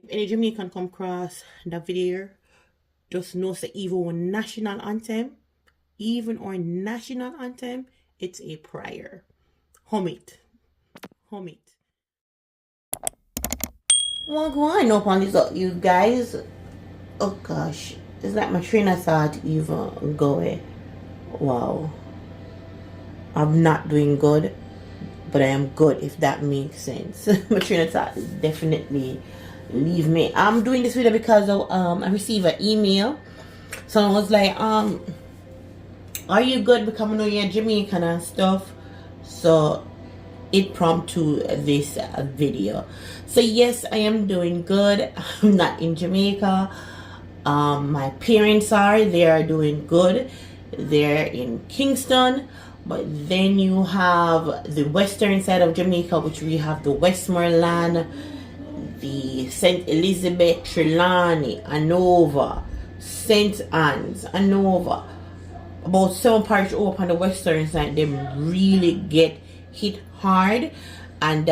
Any Jamaican come across that video, just know that even our national anthem, it's a prayer. Hum it. Hum it. Well, go on up on this, you guys. Oh gosh, it's like my train of thought even going. Wow, I'm not doing good, but I am good, if that makes sense. My train of thought is definitely leave me. I'm doing this video because I received an email. Someone was like, are you good becoming a Jamaican and stuff? So it prompted this video. So yes, I am doing good. I'm not in Jamaica. My parents they are doing good. They're in Kingston. But then you have the western side of Jamaica, which we have the Westmoreland, the St. Elizabeth, Trelawney, Anova, St. Anne's, Anova. About 7 parish over on the western side, they really get hit hard. And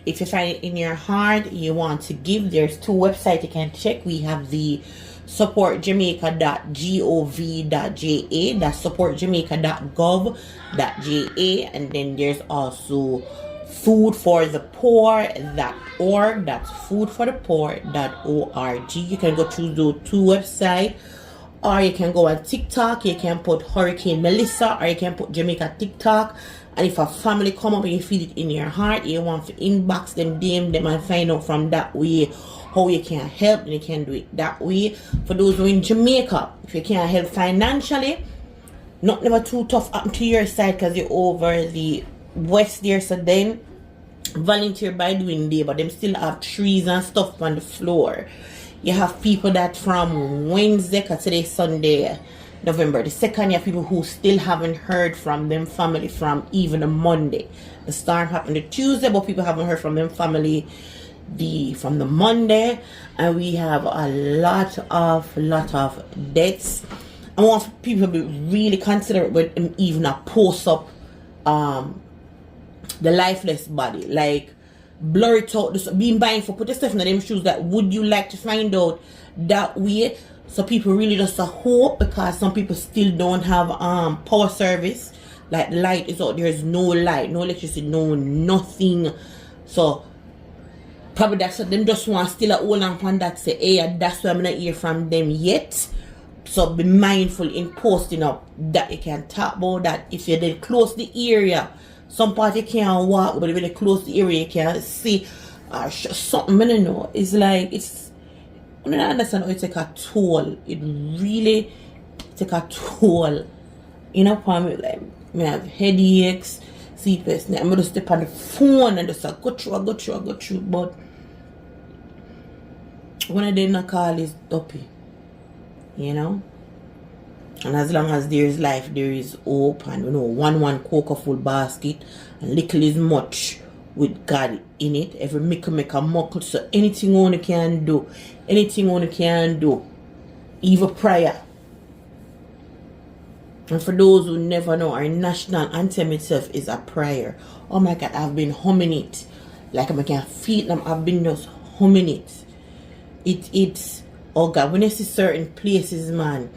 if you find it in your heart, you want to give, there's 2 websites you can check. We have the supportjamaica.gov.ja, that's supportjamaica.gov.ja, and then there's also foodforthepoor.org, that's foodforthepoor.org. You can go through those 2 websites, or you can go on TikTok. You can put Hurricane Melissa, or you can put Jamaica TikTok. And if a family come up and you feel it in your heart, you want to inbox them, DM them, and find out from that way how you can help, and you can do it that way. For those who are in Jamaica, if you can't help financially, not never too tough up to your side because you're over the west there. So then volunteer by doing day, but them still have trees and stuff on the floor. You have people that from Wednesday, because today Sunday, November the 2nd, you have people who still haven't heard from them family from even a Monday. The storm happened the Tuesday, but people haven't heard from them family from the Monday. And we have a lot of deaths. I want people to be really considerate when even a post up the lifeless body, like blur it out, just being mindful, put yourself in them shoes. That would you like to find out that way? So people really just hope, because some people still don't have power service, like the light is out, there's no light, no electricity, no nothing. So probably that's what them just want still hold on upon that, say, hey, that's why I'm not hear from them yet. So be mindful in posting up that you can talk about that. If you're then close the area, some part you can't walk, but if you're close the area you can see something. I don't know, it's like, I don't understand how it take a toll. It really take a toll. You know, for me, like, I have headaches, sleepless. I'm going to step on the phone and just go through. But when I didn't call is dopey, you know. And as long as there is life, there is hope. And you know, one cocoa full basket, and little is much with God in it. Every mickle make a muckle. So anything one can do, even prayer. And for those who never know, our national anthem itself is a prayer. Oh my God, I've been humming it, like I can feel them. I've been just humming it. It's oh God, when you see certain places, man,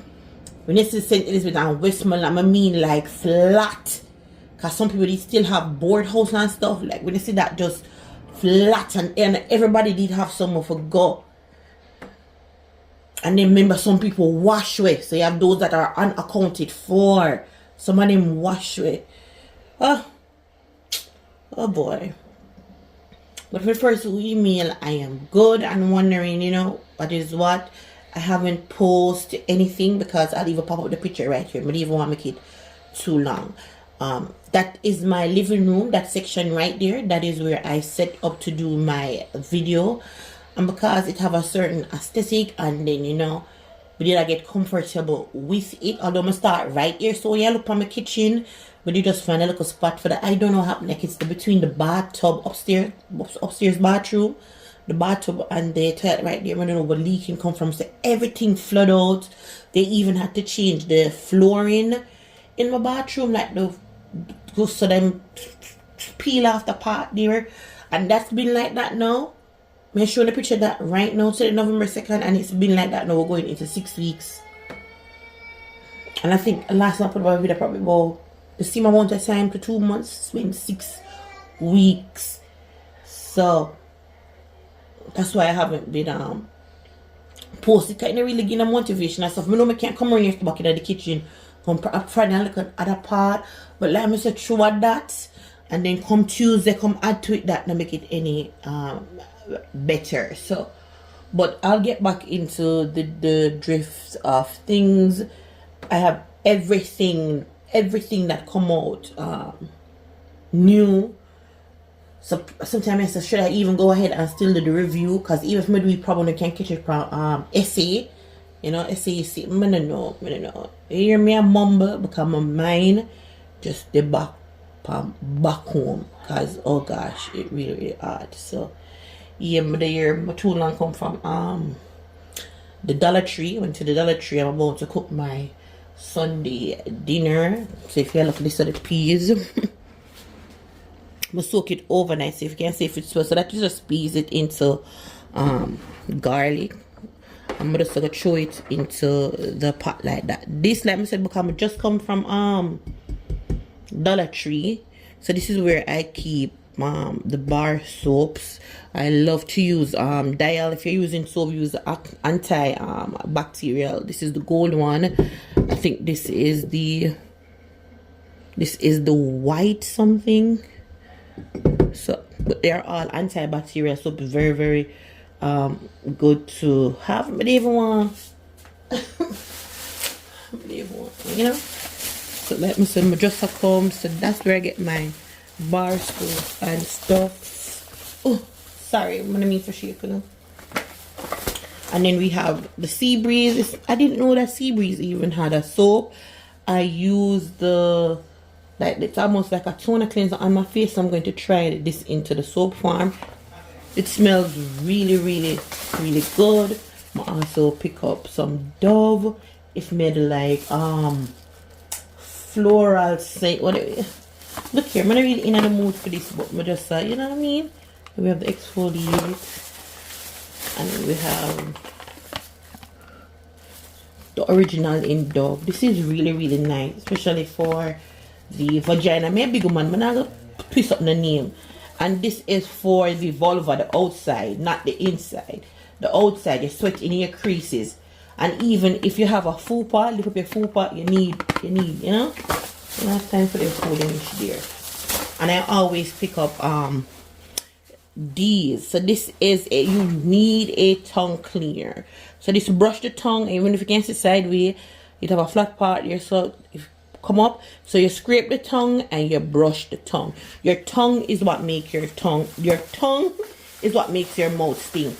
when you see St. Elizabeth and Westmoreland, I mean like flat. Because some people they still have board house and stuff. Like when you see that just flat, and everybody did have somewhere for go. And then remember, some people wash away. So you have those that are unaccounted for. Some of them wash away. Oh boy. But for the first email, I am good and wondering, you know, what is what. I haven't posted anything because I'll even pop up the picture right here. I don't even want to make it too long. That is my living room, that section right there. That is where I set up to do my video. And because it have a certain aesthetic, and then, you know, but did I get comfortable with it. Although I'm start right here, so yeah, look on my kitchen, but you just find a little spot for that. I don't know how, like, it's between the bathtub upstairs bathroom, the bathtub and the toilet right there. I don't know where leaking come from, so everything flood out. They even had to change the flooring in my bathroom, like so them peel off the part there, and that's been like that now I'm showing the picture that right now to the November 2nd, and it's been like that now. We're going into 6 weeks. And I think last time I put my video probably about the same amount of time to 2 months. It's been 6 weeks. So that's why I haven't been posted. Kind of really getting a motivation and stuff. I know I can't come around here back in the kitchen. I'm trying to look at other part. But like I said, through that. And then come Tuesday, come add to it that to make it any better. So, but I'll get back into the drift of things. I have everything that come out new. So sometimes I say, should I even go ahead and still do the review? Because even if we probably can catch it from essay, you know, essay. I don't know. You hear me a mumble because my mind just the back home. Because oh gosh, it really hard. So yeah, my too long come from the Dollar Tree. Went to the Dollar Tree. I'm about to cook my Sunday dinner. So if you look at this are the peas. I'm gonna soak it overnight so if you can see if it's well. So that you just squeeze it into garlic. I'm gonna just throw it into the pot like that. This, like I said, because I just come from Dollar Tree. So this is where I keep the bar soaps. I love to use Dial. If you're using soap, use anti-bacterial. This is the gold one. I think this is the white something. So but they're all antibacterial soap. Very, very good to have. But even want you know. So let me see my dresser come. So that's where I get my bar soap and stuff. Oh, sorry, I'm gonna mean for shaking. And then we have the Sea Breeze. I didn't know that Sea Breeze even had a soap. I use the like it's almost like a toner cleanser on my face. So I'm going to try this into the soap form. It smells really, really, really good. I also pick up some Dove. It's made like floral scent. Whatever. Look here, I'm not really in the mood for this, but I just you know what I mean. We have the exfoliate, and then we have the original in Dove. This is really, really nice, especially for the vagina. Maybe big woman, I'm not gonna twist up the name. And this is for the vulva, the outside, not the inside. The outside, you sweat in your creases. And even if you have a fupa, lift up your fupa, you need, you know? You have time for the food in there. And I always pick up these. So this is you need a tongue cleaner. So this brush the tongue, even if you can't sit sideways, you have a flat part here, so if come up, so you scrape the tongue and you brush the tongue. Your tongue is what makes your tongue is what makes your mouth stink.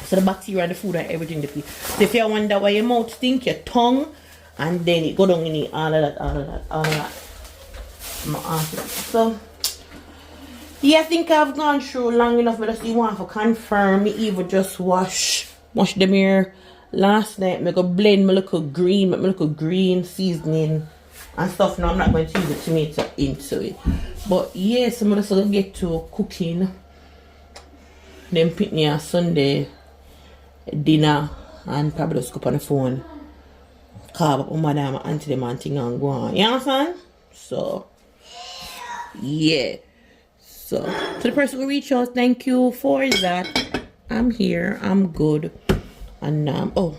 So the bacteria and the food and everything. So if you wonder why your mouth stink, your tongue, and then it go down in it, all of that. So yeah, I think I've gone through long enough, but I just want to confirm. Me even just wash them here last night. I go blend my little green seasoning and stuff. Now I'm not going to use the tomato into it. But yes, I'm just gonna get to cooking. Then pick me a Sunday dinner and probably just go on the phone. Call up my mother and auntie them and thing and go on. You understand? So yeah. So to the person who reached out, thank you for that. I'm here. I'm good. And oh,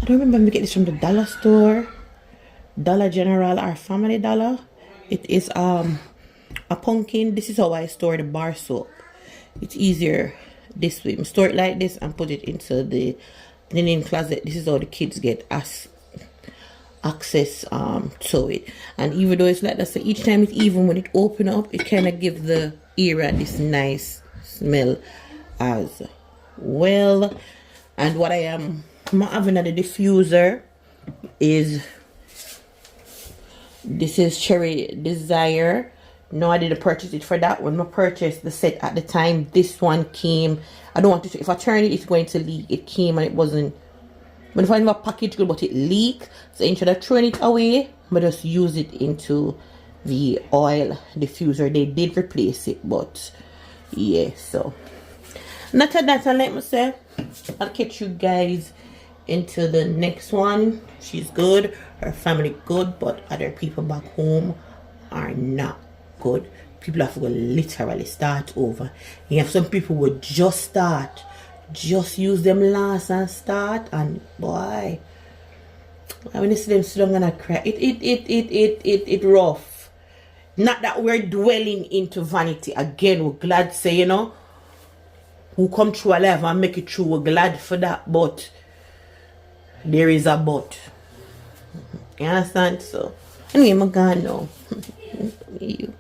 I don't remember me get this from the dollar store, Dollar General or Family Dollar. It is a pumpkin. This is how I store the bar soap. It's easier this way. I store it like this and put it into the linen closet. This is how the kids get access to it. And even though it's like that, so each time it even when it open up, it kind of gives the area this nice smell as well. And what I'm having at the diffuser is this is Cherry Desire. No, I didn't purchase it for that one. I purchased the set at the time. This one came. I don't want to. If I turn it, it's going to leak. It came and it wasn't. But if I never package good, but it leaked. So instead of throwing it away, I just use it into the oil diffuser. They did replace it, but Yeah, so not that I let me say. I'll catch you guys into the next one. She's good, her family good, but other people back home are not good. People have to literally start over. You have some people who just start, just use them last and start, and boy, when you see them sit down and cry, it rough. Not that we're dwelling into vanity again. We're glad say, you know, who come through our life and make it through. We're glad for that, but there is a but. You understand? So anyway, I'm gone now. You.